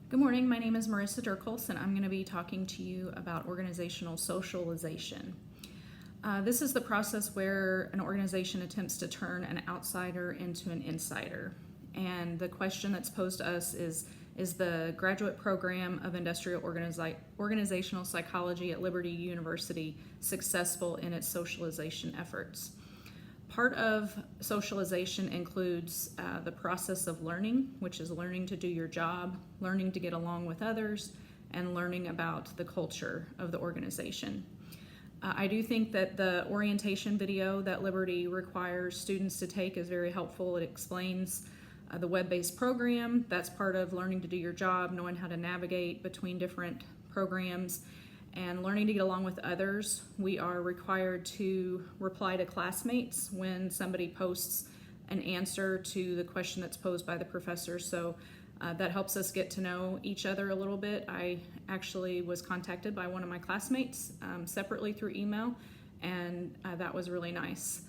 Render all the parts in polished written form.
Good morning, my name is Marissa Dirkels, and I'm going to be talking to you about organizational socialization. This is the process where an organization attempts to turn an outsider into an insider. And the question that's posed to us is the graduate program of industrial organizational psychology at Liberty University successful in its socialization efforts? Part of socialization includes the process of learning, which is learning to do your job, learning to get along with others, and learning about the culture of the organization. I do think that the orientation video that Liberty requires students to take is very helpful. It explains the web-based program. That's part of learning to do your job, knowing how to navigate between different programs, and learning to get along with others. We are required to reply to classmates when somebody posts an answer to the question that's posed by the professor. So that helps us get to know each other a little bit. I actually was contacted by one of my classmates separately through email, and that was really nice.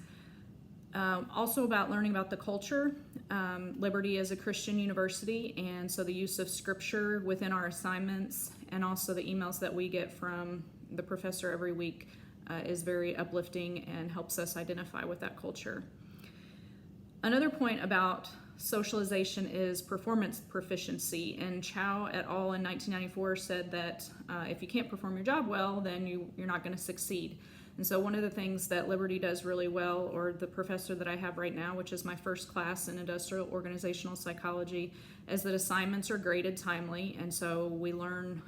Also about learning about the culture. Liberty is a Christian university, and so the use of scripture within our assignments and also the emails that we get from the professor every week is very uplifting and helps us identify with that culture. Another point about socialization is performance proficiency, and Chow et al. In 1994 said that if you can't perform your job well, then you're not going to succeed. And so one of the things that Liberty does really well, or the professor that I have right now, which is my first class in industrial organizational psychology, is that assignments are graded timely. And so we learn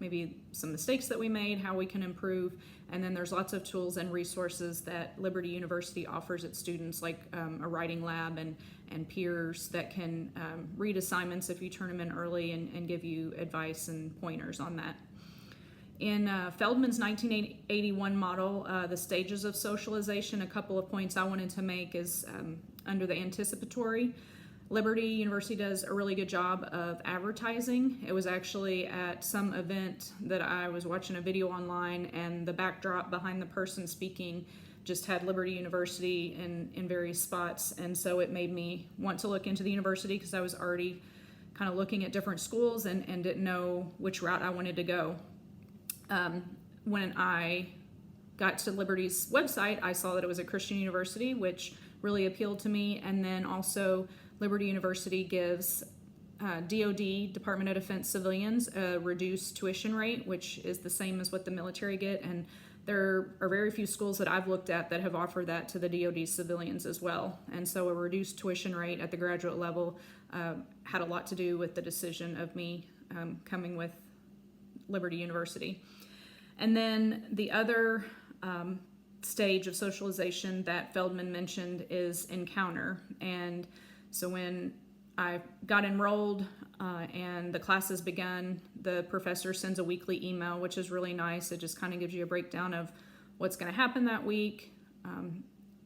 maybe some mistakes that we made, how we can improve. And then there's lots of tools and resources that Liberty University offers its students, like a writing lab and peers that can read assignments if you turn them in early and give you advice and pointers on that. In Feldman's 1981 model, the stages of socialization, a couple of points I wanted to make is under the anticipatory. Liberty University does a really good job of advertising. It was actually at some event that I was watching a video online, and the backdrop behind the person speaking just had Liberty University in various spots, and so it made me want to look into the university because I was already kind of looking at different schools and didn't know which route I wanted to go. When I got to Liberty's website, I saw that it was a Christian university, which really appealed to me. And then also Liberty University gives DoD, Department of Defense civilians, a reduced tuition rate, which is the same as what the military get. And there are very few schools that I've looked at that have offered that to the DoD civilians as well. And so a reduced tuition rate at the graduate level had a lot to do with the decision of me coming with Liberty University. And then the other stage of socialization that Feldman mentioned is encounter. And so when I got enrolled and the classes begun, the professor sends a weekly email, which is really nice. It just kind of gives you a breakdown of what's going to happen that week.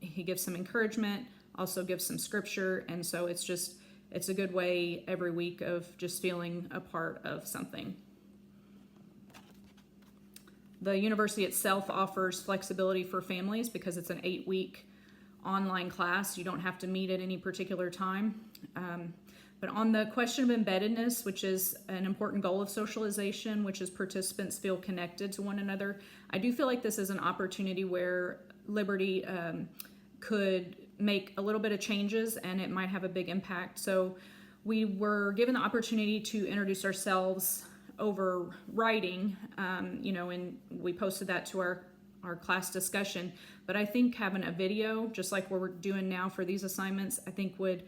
He gives some encouragement, also gives some scripture, and so it's a good way every week of just feeling a part of something. The university itself offers flexibility for families because it's an 8-week online class. You don't have to meet at any particular time. But on the question of embeddedness, which is an important goal of socialization, which is participants feel connected to one another, I do feel like this is an opportunity where Liberty could make a little bit of changes and it might have a big impact. So we were given the opportunity to introduce ourselves over writing, and we posted that to our class discussion. But I think having a video, just like what we're doing now for these assignments, I think would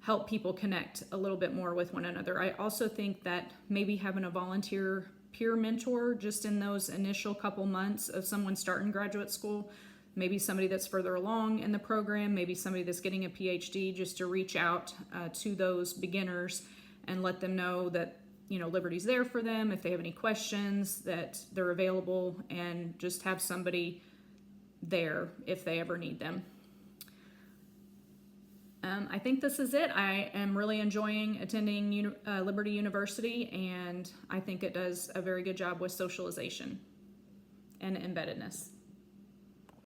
help people connect a little bit more with one another. I also think that maybe having a volunteer peer mentor just in those initial couple months of someone starting graduate school, maybe somebody that's further along in the program, maybe somebody that's getting a PhD, just to reach out to those beginners and let them know that Liberty's there for them if they have any questions, that they're available, and just have somebody there if they ever need them. I think this is it. I am really enjoying attending Liberty University, and I think it does a very good job with socialization and embeddedness.